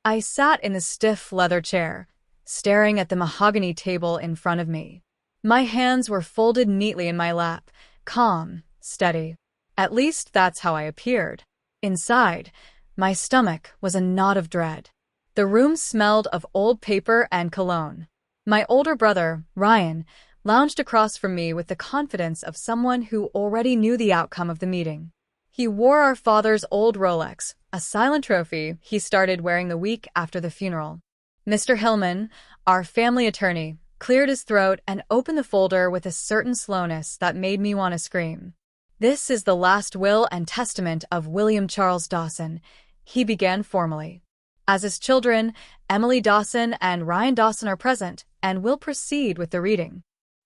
I sat in the stiff leather chair, staring at the mahogany table in front of me. My hands were folded neatly in my lap, calm, steady. At least that's how I appeared. Inside, my stomach was a knot of dread. The room smelled of old paper and cologne. My older brother, Ryan, lounged across from me with the confidence of someone who already knew the outcome of the meeting. He wore our father's old Rolex, a silent trophy he started wearing the week after the funeral. Mr. Hillman, our family attorney, cleared his throat and opened the folder with a certain slowness that made me want to scream. "This is the last will and testament of William Charles Dawson," he began formally. "As his children, Emily Dawson and Ryan Dawson are present and will proceed with the reading."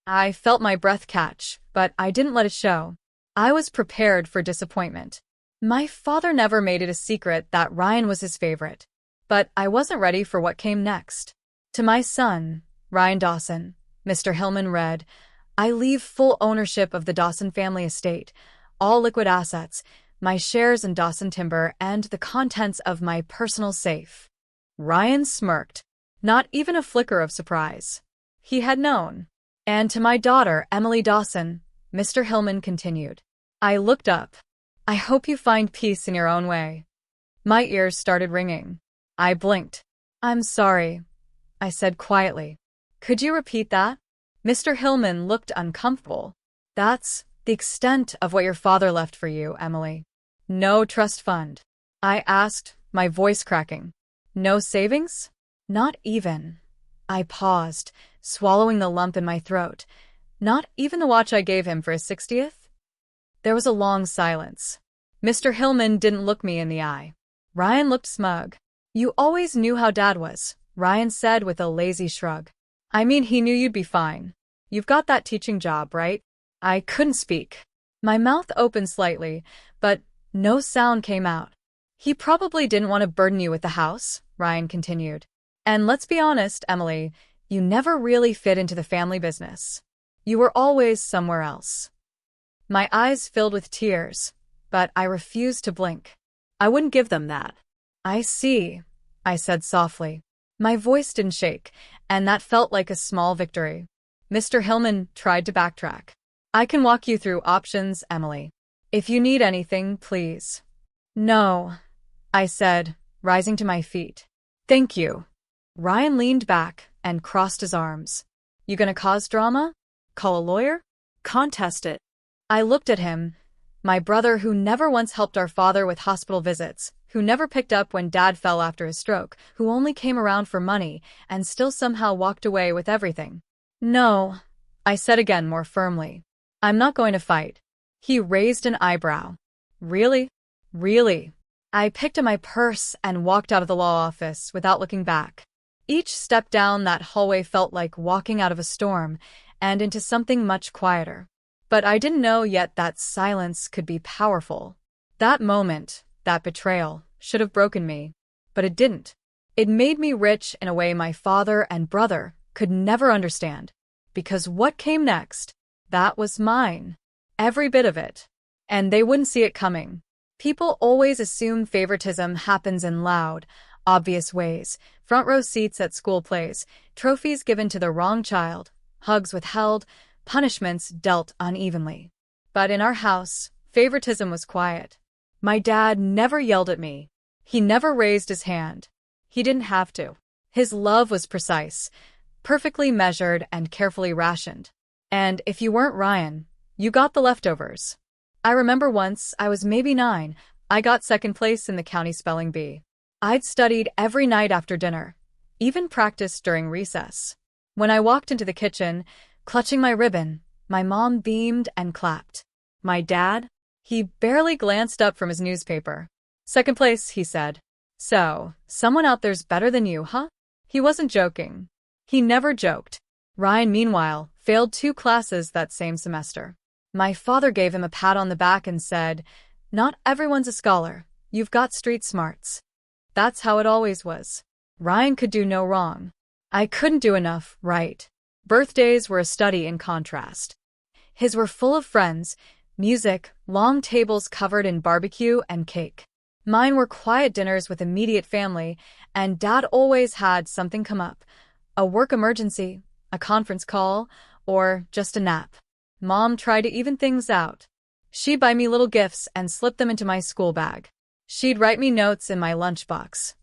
I felt my breath catch, but I didn't let it show. I was prepared for disappointment. My father never made it a secret that Ryan was his favorite, but I wasn't ready for what came next. "To my son, Ryan Dawson," Mr. Hillman read, "I leave full ownership of the Dawson family estate, all liquid assets, my shares in Dawson Timber, and the contents of my personal safe." Ryan smirked, not even a flicker of surprise. He had known. "And to my daughter, Emily Dawson," Mr. Hillman continued. I looked up. "I hope you find peace in your own way." My ears started ringing. I blinked. "I'm sorry," I said quietly. "Could you repeat that?" Mr. Hillman looked uncomfortable. "That's the extent of what your father left for you, Emily." "No trust fund?" I asked, my voice cracking. "No savings?" "Not even." I paused, swallowing the lump in my throat. "Not even the watch I gave him for his 60th? There was a long silence. Mr. Hillman didn't look me in the eye. Ryan looked smug. "You always knew how Dad was," Ryan said with a lazy shrug. "I mean, he knew you'd be fine. You've got that teaching job, right?" I couldn't speak. My mouth opened slightly, but no sound came out. "He probably didn't want to burden you with the house," Ryan continued. "And let's be honest, Emily, you never really fit into the family business. You were always somewhere else." My eyes filled with tears, but I refused to blink. "I wouldn't give them that." "I see," I said softly. My voice didn't shake, and that felt like a small victory. Mr. Hillman tried to backtrack. "I can walk you through options, Emily. If you need anything, please." "No," I said, rising to my feet. "Thank you." Ryan leaned back and crossed his arms. "You gonna cause drama? Call a lawyer? Contest it?" I looked at him, my brother who never once helped our father with hospital visits, who never picked up when Dad fell after his stroke, who only came around for money and still somehow walked away with everything. "No," I said again more firmly. "I'm not going to fight." He raised an eyebrow. "Really? Really?" I picked up my purse and walked out of the law office without looking back. Each step down that hallway felt like walking out of a storm and into something much quieter. But I didn't know yet that silence could be powerful. That moment, that betrayal, should have broken me. But it didn't. It made me rich in a way my father and brother could never understand. Because what came next, that was mine. Every bit of it. And they wouldn't see it coming. People always assume favoritism happens in loud, obvious ways. Front row seats at school plays, trophies given to the wrong child, hugs withheld, punishments dealt unevenly. But in our house, favoritism was quiet. My dad never yelled at me. He never raised his hand. He didn't have to. His love was precise, perfectly measured and carefully rationed. And if you weren't Ryan, you got the leftovers. I remember once, I was maybe 9, I got second place in the county spelling bee. I'd studied every night after dinner, even practiced during recess. When I walked into the kitchen, clutching my ribbon, my mom beamed and clapped. My dad? He barely glanced up from his newspaper. "Second place," he said. "So, someone out there's better than you, huh?" He wasn't joking. He never joked. Ryan, meanwhile, failed 2 classes that same semester. My father gave him a pat on the back and said, "Not everyone's a scholar. You've got street smarts." That's how it always was. Ryan could do no wrong. I couldn't do enough right. Birthdays were a study in contrast. His were full of friends, music, long tables covered in barbecue and cake. Mine were quiet dinners with immediate family, and Dad always had something come up. A work emergency, a conference call, or just a nap. Mom tried to even things out. She'd buy me little gifts and slip them into my school bag. She'd write me notes in my lunchbox.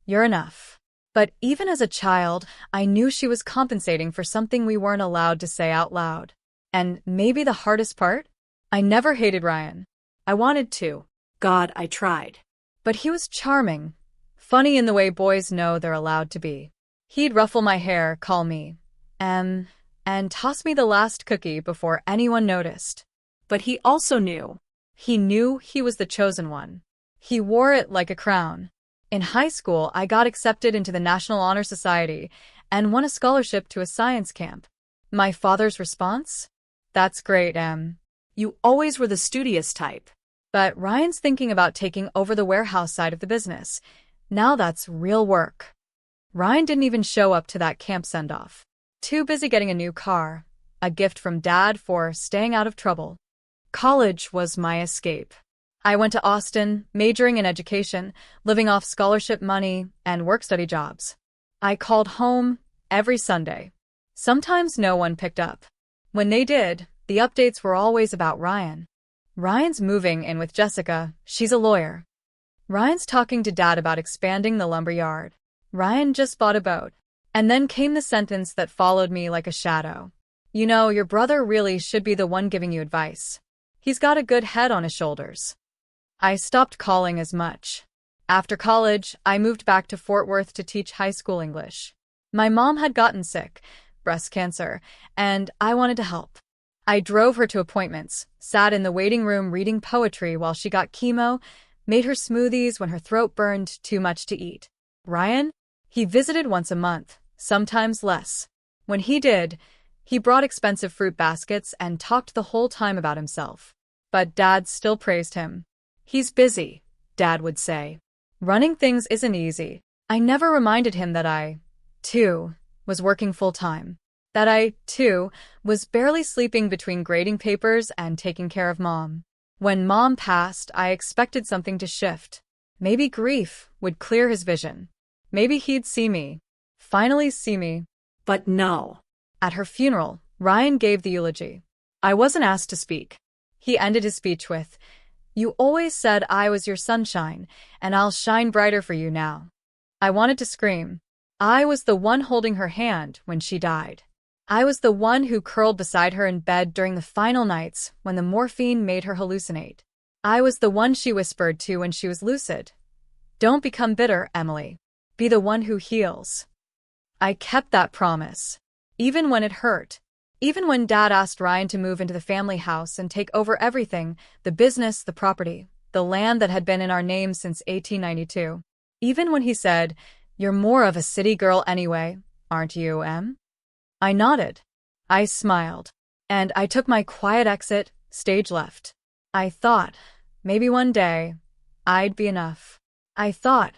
"You're enough." But even as a child, I knew she was compensating for something we weren't allowed to say out loud. And maybe the hardest part? I never hated Ryan. I wanted to. God, I tried. But he was charming. Funny in the way boys know they're allowed to be. He'd ruffle my hair, call me and toss me the last cookie before anyone noticed. But he also knew. He knew he was the chosen one. He wore it like a crown. In high school, I got accepted into the National Honor Society and won a scholarship to a science camp. My father's response? "That's great, Em. You always were the studious type." But Ryan's thinking about taking over the warehouse side of the business. Now that's real work. Ryan didn't even show up to that camp send-off. Too busy getting a new car, a gift from Dad for staying out of trouble. College was my escape. I went to Austin, majoring in education, living off scholarship money and work-study jobs. I called home every Sunday. Sometimes no one picked up. When they did, the updates were always about Ryan. Ryan's moving in with Jessica. She's a lawyer. Ryan's talking to Dad about expanding the lumber yard. Ryan just bought a boat. And then came the sentence that followed me like a shadow. "You know, your brother really should be the one giving you advice. He's got a good head on his shoulders." I stopped calling as much. After college, I moved back to Fort Worth to teach high school English. My mom had gotten sick, breast cancer, and I wanted to help. I drove her to appointments, sat in the waiting room reading poetry while she got chemo, made her smoothies when her throat burned too much to eat. Ryan? He visited once a month, sometimes less. When he did, he brought expensive fruit baskets and talked the whole time about himself. But Dad still praised him. "He's busy," Dad would say. "Running things isn't easy." I never reminded him that I, too, was working full-time. That I, too, was barely sleeping between grading papers and taking care of Mom. When Mom passed, I expected something to shift. Maybe grief would clear his vision. Maybe he'd see me. Finally see me. But no. At her funeral, Ryan gave the eulogy. I wasn't asked to speak. He ended his speech with, "You always said I was your sunshine, and I'll shine brighter for you now." I wanted to scream. I was the one holding her hand when she died. I was the one who curled beside her in bed during the final nights when the morphine made her hallucinate. I was the one she whispered to when she was lucid. "Don't become bitter, Emily. Be the one who heals." I kept that promise. Even when it hurt. Even when Dad asked Ryan to move into the family house and take over everything, the business, the property, the land that had been in our name since 1892. Even when he said, "You're more of a city girl anyway, aren't you, Em?" I nodded. I smiled. And I took my quiet exit, stage left. I thought, maybe one day, I'd be enough. I thought,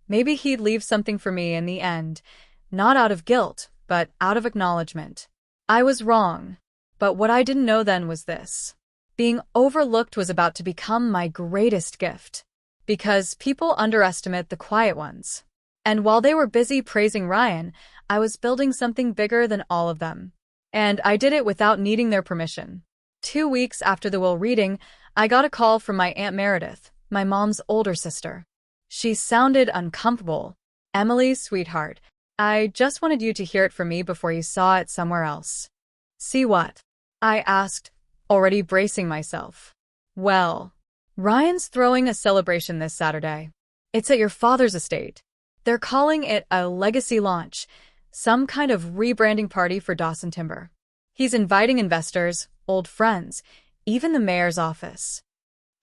maybe he'd leave something for me in the end, not out of guilt, but out of acknowledgement. I was wrong. But what I didn't know then was this. Being overlooked was about to become my greatest gift. Because people underestimate the quiet ones. And while they were busy praising Ryan, I was building something bigger than all of them. And I did it without needing their permission. 2 weeks after the will reading, I got a call from my Aunt Meredith, my mom's older sister. She sounded uncomfortable. "Emily, sweetheart, I just wanted you to hear it from me before you saw it somewhere else." "See what?" I asked, already bracing myself. "Well, Ryan's throwing a celebration this Saturday. It's at your father's estate. They're calling it a legacy launch, some kind of rebranding party for Dawson Timber. He's inviting investors, old friends, even the mayor's office."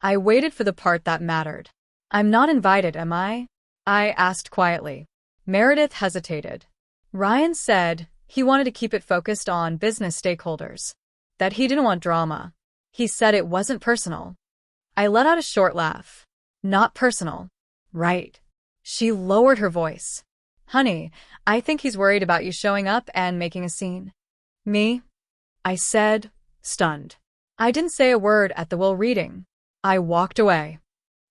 I waited for the part that mattered. "I'm not invited, am I?" I asked quietly. Meredith hesitated. Ryan said he wanted to keep it focused on business stakeholders. That he didn't want drama. He said it wasn't personal. I let out a short laugh. "Not personal. Right." She lowered her voice. "Honey, I think he's worried about you showing up and making a scene." "Me?" I said, stunned. I didn't say a word at the will reading. I walked away.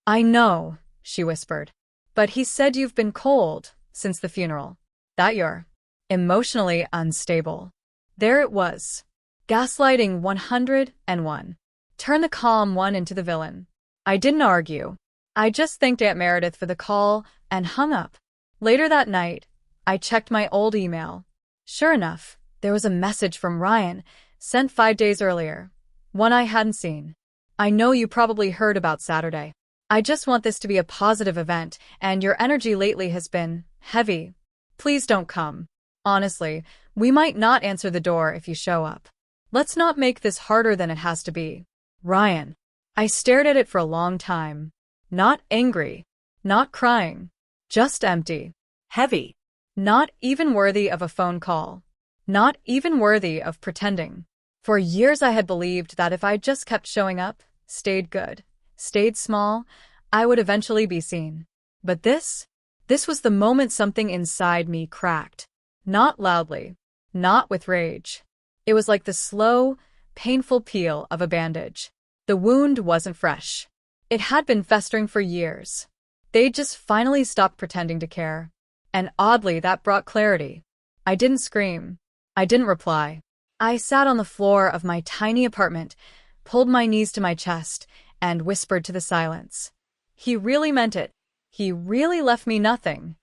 "I know," she whispered. But he said you've been cold since the funeral. That you're emotionally unstable. There it was. Gaslighting 101. Turn the calm one into the villain. I didn't argue. I just thanked Aunt Meredith for the call and hung up. Later that night, I checked my old email. Sure enough, there was a message from Ryan, sent 5 days earlier. One I hadn't seen. I know you probably heard about Saturday. I just want this to be a positive event, and your energy lately has been heavy. Please don't come. Honestly, we might not answer the door if you show up. Let's not make this harder than it has to be. Ryan. I stared at it for a long time. Not angry. Not crying. Just empty. Heavy. Not even worthy of a phone call. Not even worthy of pretending. For years I had believed that if I just kept showing up, stayed good, stayed small, I would eventually be seen. But this was the moment something inside me cracked. Not loudly. Not with rage. It was like the slow, painful peel of a bandage. The wound wasn't fresh. It had been festering for years. They'd just finally stopped pretending to care. And oddly, that brought clarity. I didn't scream. I didn't reply. I sat on the floor of my tiny apartment, pulled my knees to my chest, and whispered to the silence. He really meant it. He really left me nothing.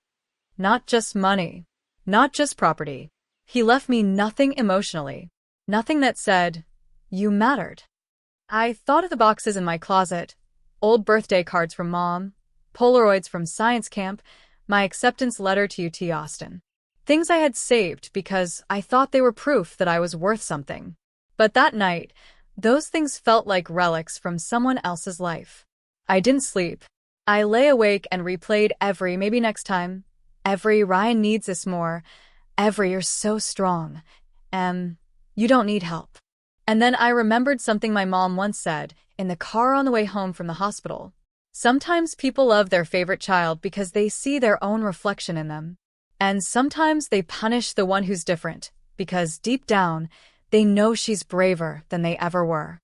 Not just money. Not just property. He left me nothing emotionally. Nothing that said, you mattered. I thought of the boxes in my closet, old birthday cards from Mom, Polaroids from science camp, my acceptance letter to UT Austin. Things I had saved because I thought they were proof that I was worth something. But that night, those things felt like relics from someone else's life. I didn't sleep. I lay awake and replayed every maybe next time, every Ryan needs this more, every you're so strong, you don't need help. And then I remembered something my mom once said in the car on the way home from the hospital. Sometimes people love their favorite child because they see their own reflection in them. And sometimes they punish the one who's different because deep down, they know she's braver than they ever were.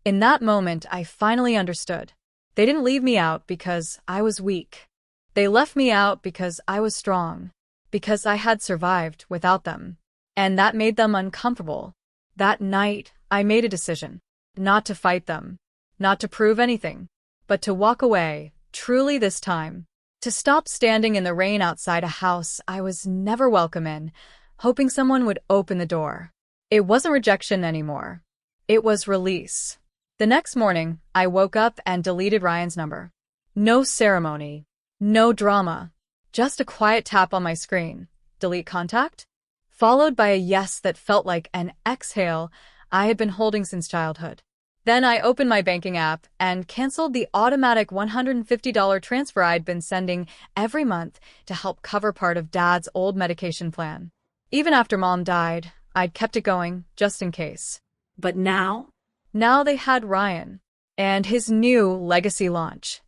In that moment, I finally understood. They didn't leave me out because I was weak. They left me out because I was strong, because I had survived without them. And that made them uncomfortable. That night, I made a decision. Not to fight them. Not to prove anything. But to walk away, truly this time. To stop standing in the rain outside a house I was never welcome in, hoping someone would open the door. It wasn't rejection anymore. It was release. The next morning, I woke up and deleted Ryan's number. No ceremony. No drama. Just a quiet tap on my screen. Delete contact? Followed by a yes that felt like an exhale I had been holding since childhood. Then I opened my banking app and canceled the automatic $150 transfer I'd been sending every month to help cover part of Dad's old medication plan. Even after Mom died, I'd kept it going, just in case. But now they had Ryan and his new legacy launch.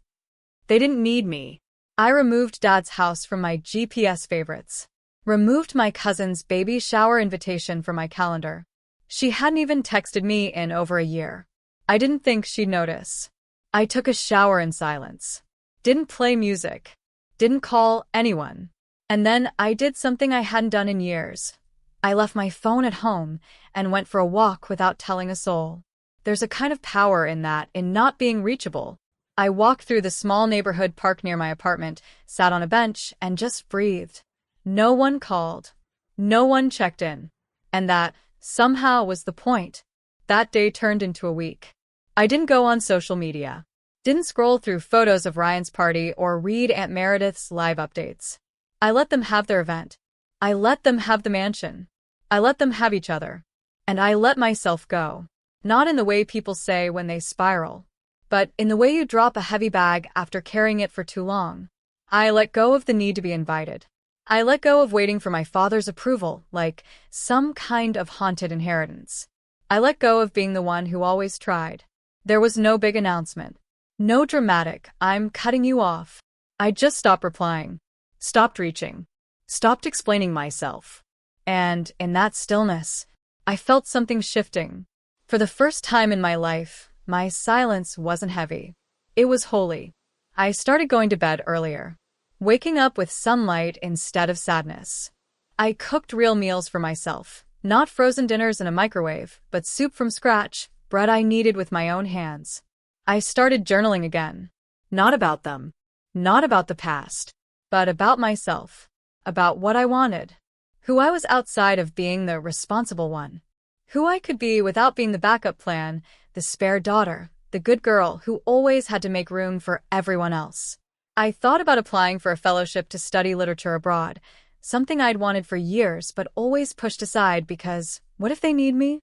They didn't need me. I removed Dad's house from my GPS favorites. Removed my cousin's baby shower invitation from my calendar. She hadn't even texted me in over a year. I didn't think she'd notice. I took a shower in silence. Didn't play music. Didn't call anyone. And then I did something I hadn't done in years. I left my phone at home and went for a walk without telling a soul. There's a kind of power in that, in not being reachable. I walked through the small neighborhood park near my apartment, sat on a bench, and just breathed. No one called. No one checked in. And that, somehow, was the point. That day turned into a week. I didn't go on social media. Didn't scroll through photos of Ryan's party or read Aunt Meredith's live updates. I let them have their event. I let them have the mansion. I let them have each other. And I let myself go. Not in the way people say when they spiral, but in the way you drop a heavy bag after carrying it for too long. I let go of the need to be invited. I let go of waiting for my father's approval, like some kind of haunted inheritance. I let go of being the one who always tried. There was no big announcement. No dramatic, I'm cutting you off. I just stopped replying. Stopped reaching. Stopped explaining myself. And, in that stillness, I felt something shifting. For the first time in my life, my silence wasn't heavy. It was holy. I started going to bed earlier, waking up with sunlight instead of sadness. I cooked real meals for myself, not frozen dinners in a microwave, but soup from scratch, bread I kneaded with my own hands. I started journaling again. Not about them, not about the past, but about myself, about what I wanted, who I was outside of being the responsible one, who I could be without being the backup plan, the spare daughter, the good girl who always had to make room for everyone else. I thought about applying for a fellowship to study literature abroad, something I'd wanted for years but always pushed aside because what if they need me?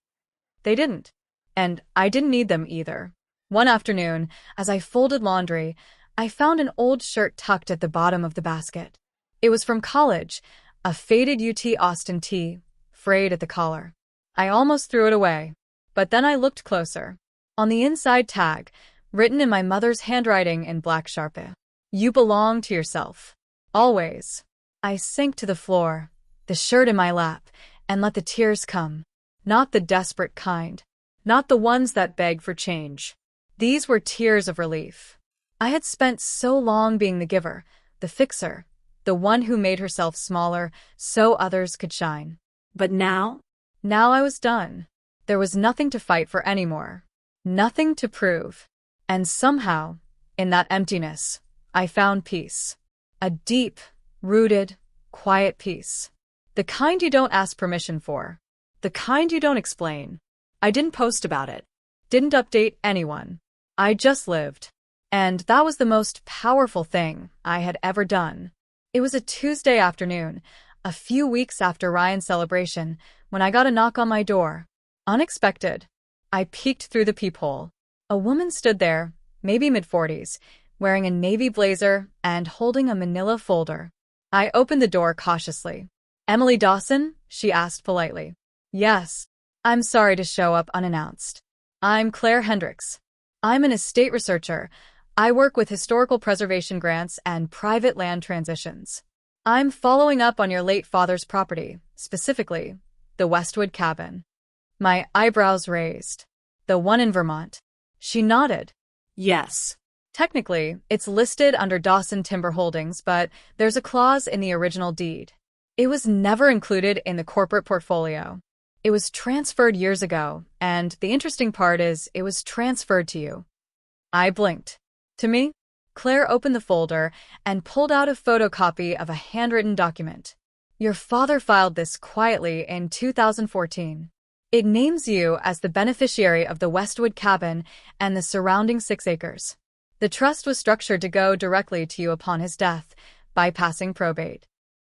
They didn't. And I didn't need them either. One afternoon, as I folded laundry, I found an old shirt tucked at the bottom of the basket. It was from college, a faded UT Austin tee, frayed at the collar. I almost threw it away. But then I looked closer. On the inside tag, written in my mother's handwriting in black Sharpie, "You belong to yourself. Always." I sank to the floor, the shirt in my lap, and let the tears come. Not the desperate kind. Not the ones that beg for change. These were tears of relief. I had spent so long being the giver, the fixer, the one who made herself smaller so others could shine. But now I was done. There was nothing to fight for anymore. Nothing to prove. And somehow, in that emptiness, I found peace. A deep, rooted, quiet peace. The kind you don't ask permission for. The kind you don't explain. I didn't post about it. Didn't update anyone. I just lived. And that was the most powerful thing I had ever done. It was a Tuesday afternoon, a few weeks after Ryan's celebration, when I got a knock on my door. Unexpected. I peeked through the peephole. A woman stood there, maybe mid-40s, wearing a navy blazer and holding a manila folder. I opened the door cautiously. "Emily Dawson?" she asked politely. "Yes. I'm sorry to show up unannounced. I'm Claire Hendricks. I'm an estate researcher. I work with historical preservation grants and private land transitions. I'm following up on your late father's property, specifically, the Westwood cabin." My eyebrows raised. "The one in Vermont?" She nodded. "Yes. Technically, it's listed under Dawson Timber Holdings, but there's a clause in the original deed. It was never included in the corporate portfolio. It was transferred years ago, and the interesting part is it was transferred to you." I blinked. "To me?" Claire opened the folder and pulled out a photocopy of a handwritten document. "Your father filed this quietly in 2014. It names you as the beneficiary of the Westwood cabin and the surrounding 6 acres. The trust was structured to go directly to you upon his death, bypassing probate."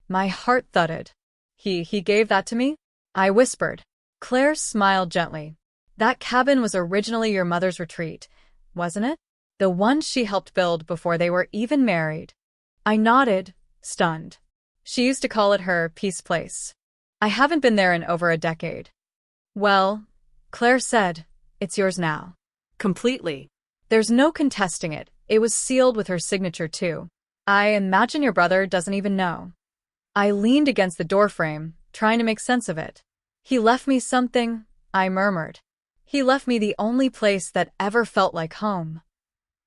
My heart thudded. He gave that to me?" I whispered. Claire smiled gently. "That cabin was originally your mother's retreat, wasn't it? The one she helped build before they were even married." I nodded, stunned. She used to call it her peace place. I haven't been there in over a decade. "Well," Claire said, "it's yours now. Completely. There's no contesting it. It was sealed with her signature too. I imagine your brother doesn't even know." I leaned against the doorframe, trying to make sense of it. "He left me something," I murmured. "He left me the only place that ever felt like home."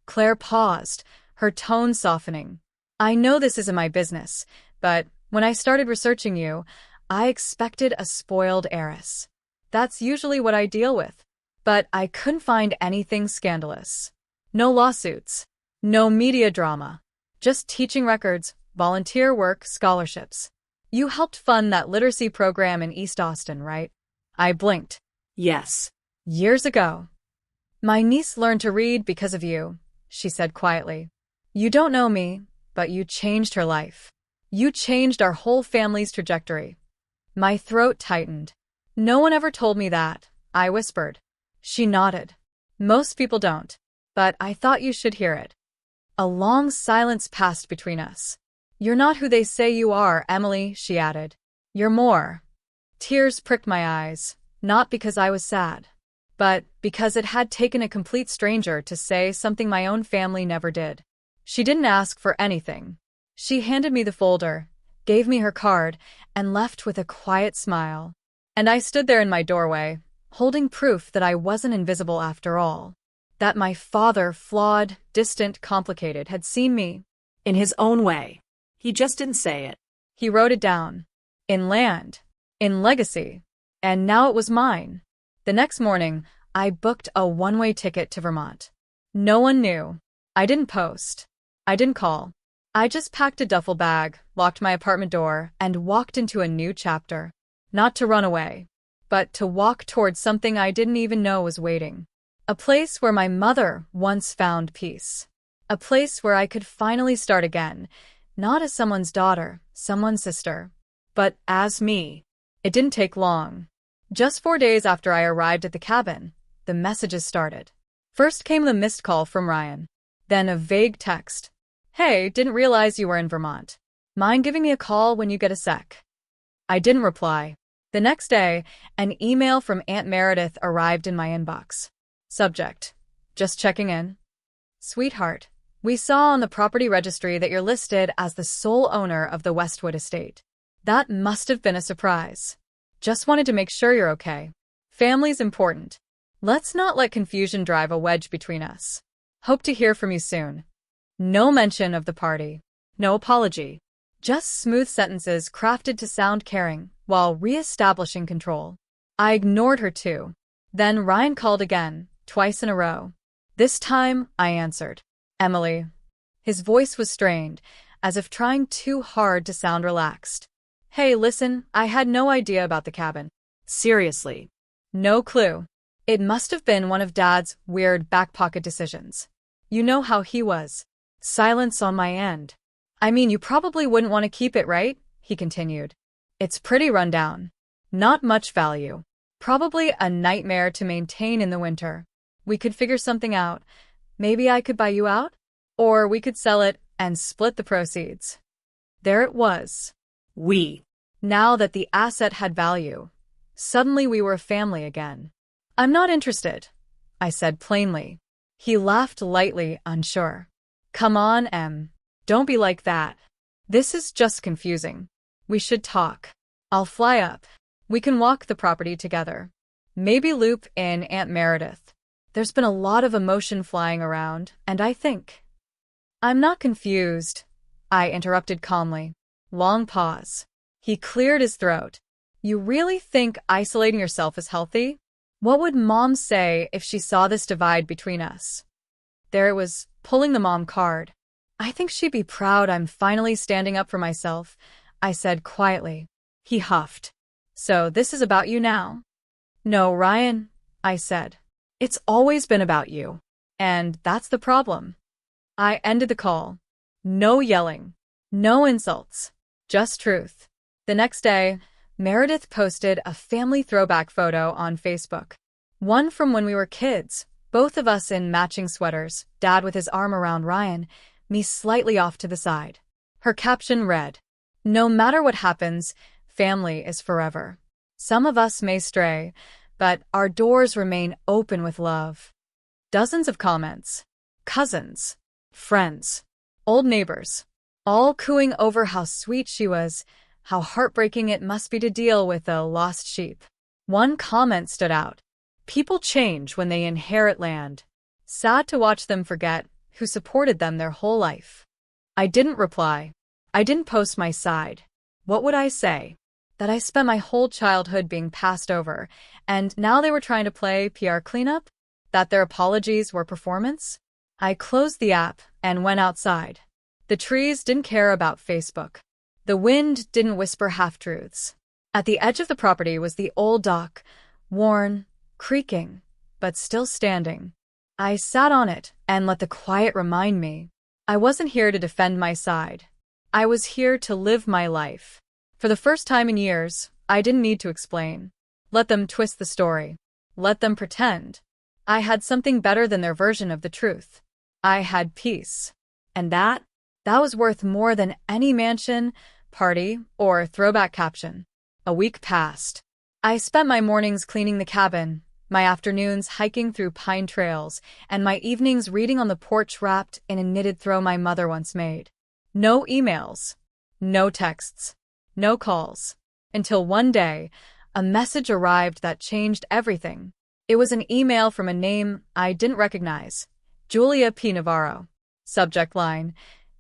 Claire paused, her tone softening. "I know this isn't my business, but when I started researching you, I expected a spoiled heiress. That's usually what I deal with. But I couldn't find anything scandalous. No lawsuits. No media drama. Just teaching records, volunteer work, scholarships. You helped fund that literacy program in East Austin, right?" I blinked. "Yes. Years ago. My niece learned to read because of you," she said quietly. "You don't know me, but you changed her life. You changed our whole family's trajectory." My throat tightened. "No one ever told me that," I whispered. She nodded. "Most people don't. But I thought you should hear it." A long silence passed between us. "You're not who they say you are, Emily," she added. "You're more." Tears pricked my eyes, not because I was sad, but because it had taken a complete stranger to say something my own family never did. She didn't ask for anything. She handed me the folder, gave me her card, and left with a quiet smile. And I stood there in my doorway, holding proof that I wasn't invisible after all. That my father, flawed, distant, complicated, had seen me. In his own way. He just didn't say it. He wrote it down. In land. In legacy. And now it was mine. The next morning, I booked a one-way ticket to Vermont. No one knew. I didn't post. I didn't call. I just packed a duffel bag, locked my apartment door, and walked into a new chapter. Not to run away, but to walk towards something I didn't even know was waiting. A place where my mother once found peace. A place where I could finally start again, not as someone's daughter, someone's sister, but as me. It didn't take long. Just 4 days after I arrived at the cabin, the messages started. First came the missed call from Ryan. Then a vague text. Hey, didn't realize you were in Vermont. Mind giving me a call when you get a sec? I didn't reply. The next day, an email from Aunt Meredith arrived in my inbox. Subject. Just checking in. Sweetheart, we saw on the property registry that you're listed as the sole owner of the Westwood estate. That must have been a surprise. Just wanted to make sure you're okay. Family's important. Let's not let confusion drive a wedge between us. Hope to hear from you soon. No mention of the party. No apology. Just smooth sentences crafted to sound caring while re-establishing control. I ignored her too. Then Ryan called again, twice in a row. This time, I answered. Emily. His voice was strained, as if trying too hard to sound relaxed. Hey, listen, I had no idea about the cabin. Seriously. No clue. It must have been one of Dad's weird back-pocket decisions. You know how he was. Silence on my end. I mean, you probably wouldn't want to keep it, right? He continued. It's pretty rundown. Not much value. Probably a nightmare to maintain in the winter. We could figure something out. Maybe I could buy you out? Or we could sell it and split the proceeds. There it was. We. Now that the asset had value, suddenly we were a family again. I'm not interested, I said plainly. He laughed lightly, unsure. Come on, Em. Don't be like that. This is just confusing. We should talk. I'll fly up. We can walk the property together. Maybe loop in Aunt Meredith. There's been a lot of emotion flying around, and I think... I'm not confused, I interrupted calmly. Long pause. He cleared his throat. You really think isolating yourself is healthy? What would Mom say if she saw this divide between us? There it was, pulling the mom card. I think she'd be proud I'm finally standing up for myself, I said quietly. He huffed. So this is about you now? No, Ryan, I said. It's always been about you. And that's the problem. I ended the call. No yelling. No insults. Just truth. The next day, Meredith posted a family throwback photo on Facebook. One from when we were kids, both of us in matching sweaters, Dad with his arm around Ryan, me slightly off to the side. Her caption read, No matter what happens, family is forever. Some of us may stray, but our doors remain open with love. Dozens of comments. Cousins. Friends. Old neighbors. All cooing over how sweet she was, how heartbreaking it must be to deal with a lost sheep. One comment stood out. People change when they inherit land. Sad to watch them forget who supported them their whole life. I didn't reply. I didn't post my side. What would I say? That I spent my whole childhood being passed over, and now they were trying to play PR cleanup? That their apologies were performance? I closed the app and went outside. The trees didn't care about Facebook. The wind didn't whisper half-truths. At the edge of the property was the old dock, worn, creaking, but still standing. I sat on it and let the quiet remind me. I wasn't here to defend my side. I was here to live my life. For the first time in years, I didn't need to explain. Let them twist the story. Let them pretend. I had something better than their version of the truth. I had peace. And that was worth more than any mansion, party, or throwback caption. A week passed. I spent my mornings cleaning the cabin, my afternoons hiking through pine trails, and my evenings reading on the porch wrapped in a knitted throw my mother once made. No emails. No texts. No calls. Until one day, a message arrived that changed everything. It was an email from a name I didn't recognize. Julia P. Navarro. Subject line: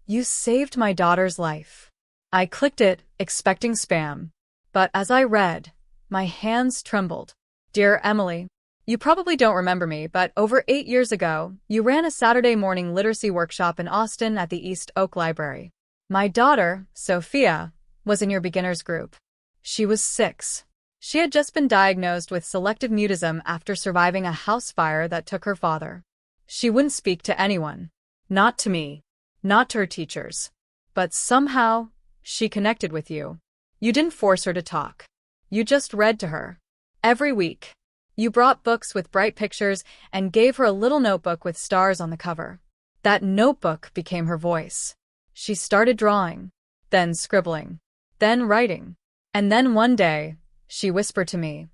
You saved my daughter's life. I clicked it, expecting spam. But as I read, my hands trembled. Dear Emily, you probably don't remember me, but over 8 years ago, you ran a Saturday morning literacy workshop in Austin at the East Oak Library. My daughter, Sophia, was in your beginners group. She was 6. She had just been diagnosed with selective mutism after surviving a house fire that took her father. She wouldn't speak to anyone. Not to me. Not to her teachers. But somehow, she connected with you. You didn't force her to talk. You just read to her. Every week. You brought books with bright pictures and gave her a little notebook with stars on the cover. That notebook became her voice. She started drawing, then scribbling, then writing. And then one day, she whispered to me,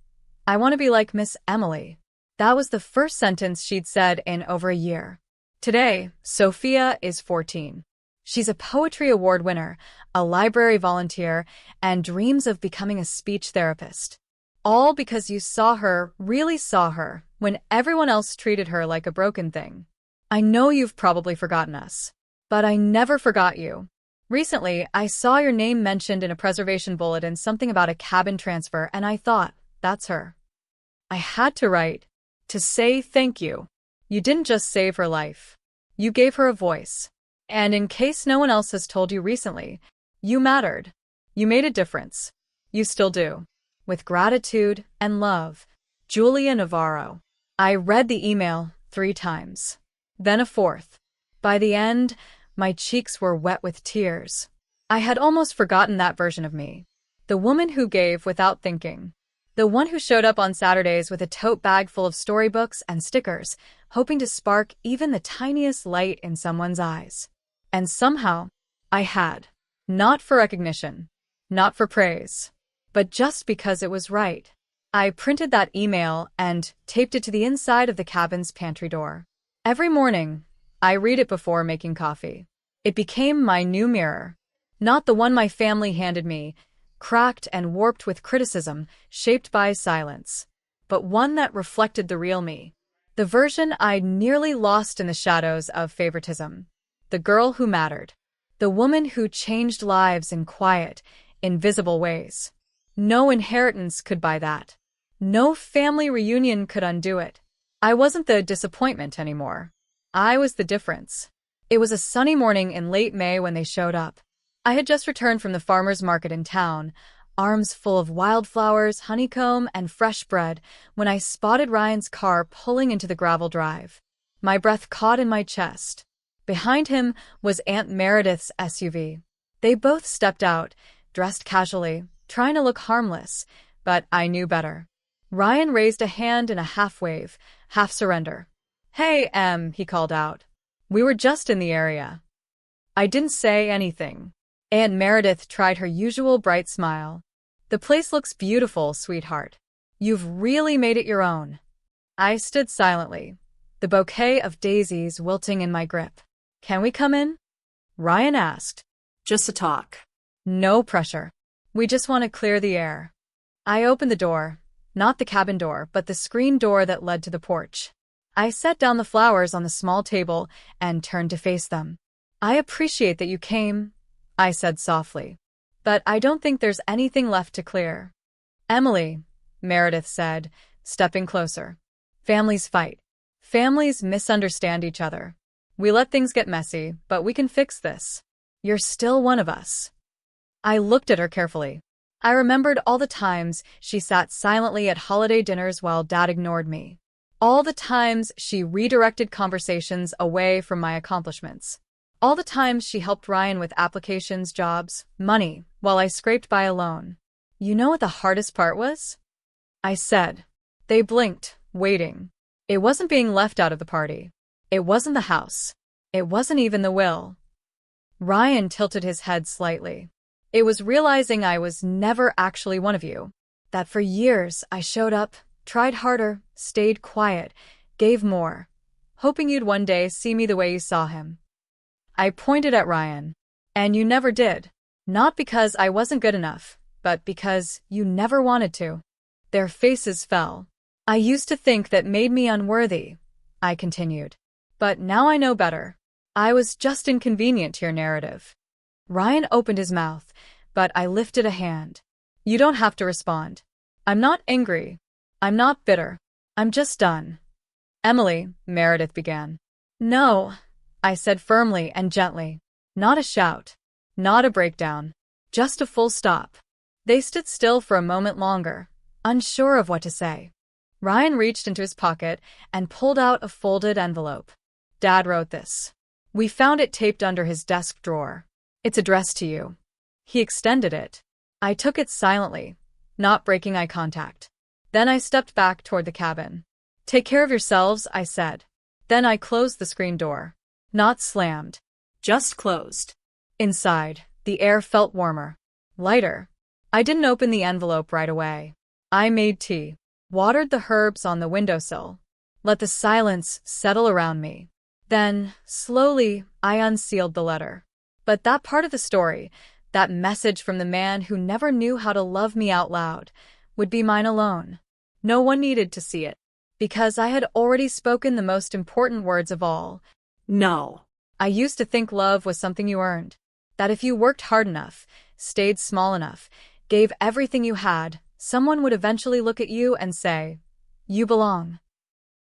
I want to be like Miss Emily. That was the first sentence she'd said in over a year. Today, Sophia is 14. She's a poetry award winner, a library volunteer, and dreams of becoming a speech therapist. All because you saw her, really saw her, when everyone else treated her like a broken thing. I know you've probably forgotten us, but I never forgot you. Recently, I saw your name mentioned in a preservation bulletin, something about a cabin transfer, and I thought, that's her. I had to write, to say thank you. You didn't just save her life. You gave her a voice. And in case no one else has told you recently, you mattered. You made a difference. You still do. With gratitude and love, Julia Navarro. I read the email 3 times. Then a 4th. By the end, my cheeks were wet with tears. I had almost forgotten that version of me. The woman who gave without thinking. The one who showed up on Saturdays with a tote bag full of storybooks and stickers, hoping to spark even the tiniest light in someone's eyes. And somehow, I had. Not for recognition. Not for praise. But just because it was right. I printed that email and taped it to the inside of the cabin's pantry door. Every morning, I read it before making coffee. It became my new mirror. Not the one my family handed me, cracked and warped with criticism, shaped by silence, but one that reflected the real me. The version I'd nearly lost in the shadows of favoritism. The girl who mattered. The woman who changed lives in quiet, invisible ways. No inheritance could buy that. No family reunion could undo it. I wasn't the disappointment anymore. I was the difference. It was a sunny morning in late May when they showed up. I had just returned from the farmer's market in town, arms full of wildflowers, honeycomb, and fresh bread, when I spotted Ryan's car pulling into the gravel drive. My breath caught in my chest. Behind him was Aunt Meredith's SUV. They both stepped out, dressed casually, trying to look harmless, but I knew better. Ryan raised a hand in a half-wave, half-surrender. Hey, he called out. We were just in the area. I didn't say anything. Aunt Meredith tried her usual bright smile. The place looks beautiful, sweetheart. You've really made it your own. I stood silently, the bouquet of daisies wilting in my grip. Can we come in? Ryan asked. Just a talk. No pressure. We just want to clear the air. I opened the door, not the cabin door, but the screen door that led to the porch. I set down the flowers on the small table and turned to face them. I appreciate that you came, I said softly. But I don't think there's anything left to clear. Emily, Meredith said, stepping closer. Families fight. Families misunderstand each other. We let things get messy, but we can fix this. You're still one of us. I looked at her carefully. I remembered all the times she sat silently at holiday dinners while Dad ignored me. All the times she redirected conversations away from my accomplishments. All the times she helped Ryan with applications, jobs, money, while I scraped by alone. You know what the hardest part was? I said. They blinked, waiting. It wasn't being left out of the party. It wasn't the house. It wasn't even the will. Ryan tilted his head slightly. It was realizing I was never actually one of you. That for years I showed up, tried harder, stayed quiet, gave more, hoping you'd one day see me the way you saw him. I pointed at Ryan. And you never did. Not because I wasn't good enough, but because you never wanted to. Their faces fell. I used to think that made me unworthy, I continued. But now I know better. I was just inconvenient to your narrative. Ryan opened his mouth, but I lifted a hand. You don't have to respond. I'm not angry. I'm not bitter. I'm just done. Emily, Meredith began. No, I said firmly and gently. Not a shout. Not a breakdown. Just a full stop. They stood still for a moment longer, unsure of what to say. Ryan reached into his pocket and pulled out a folded envelope. Dad wrote this. We found it taped under his desk drawer. It's addressed to you. He extended it. I took it silently, not breaking eye contact. Then I stepped back toward the cabin. Take care of yourselves, I said. Then I closed the screen door. Not slammed. Just closed. Inside, the air felt warmer. Lighter. I didn't open the envelope right away. I made tea. Watered the herbs on the windowsill. Let the silence settle around me. Then, slowly, I unsealed the letter. But that part of the story, that message from the man who never knew how to love me out loud, would be mine alone. No one needed to see it. Because I had already spoken the most important words of all. No. I used to think love was something you earned. That if you worked hard enough, stayed small enough, gave everything you had, someone would eventually look at you and say, you belong.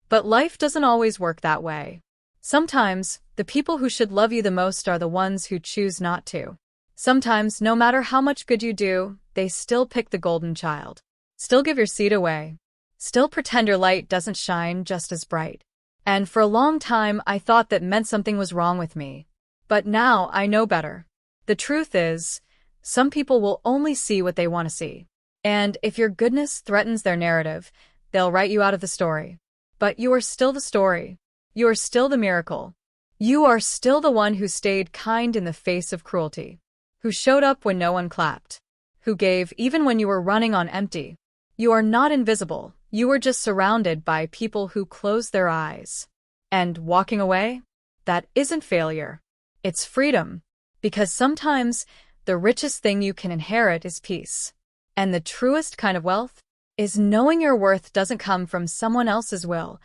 But life doesn't always work that way. Sometimes, the people who should love you the most are the ones who choose not to. Sometimes, no matter how much good you do, they still pick the golden child. Still give your seat away. Still pretend your light doesn't shine just as bright. And for a long time, I thought that meant something was wrong with me. But now I know better. The truth is, some people will only see what they want to see. And if your goodness threatens their narrative, they'll write you out of the story. But you are still the story. You are still the miracle. You are still the one who stayed kind in the face of cruelty. Who showed up when no one clapped. Who gave even when you were running on empty. You are not invisible. You are just surrounded by people who close their eyes. And walking away? That isn't failure. It's freedom. Because sometimes, the richest thing you can inherit is peace. And the truest kind of wealth is knowing your worth doesn't come from someone else's will.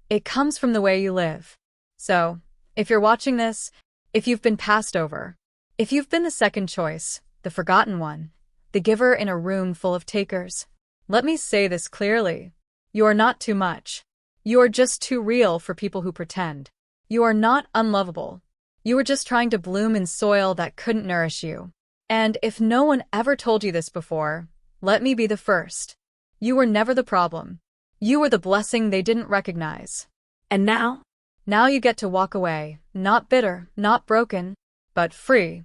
It comes from the way you live. So, if you're watching this, if you've been passed over, if you've been the second choice, the forgotten one, the giver in a room full of takers, let me say this clearly. You are not too much. You are just too real for people who pretend. You are not unlovable. You were just trying to bloom in soil that couldn't nourish you. And if no one ever told you this before, let me be the first. You were never the problem. You were the blessing they didn't recognize. And now? Now you get to walk away, not bitter, not broken, but free.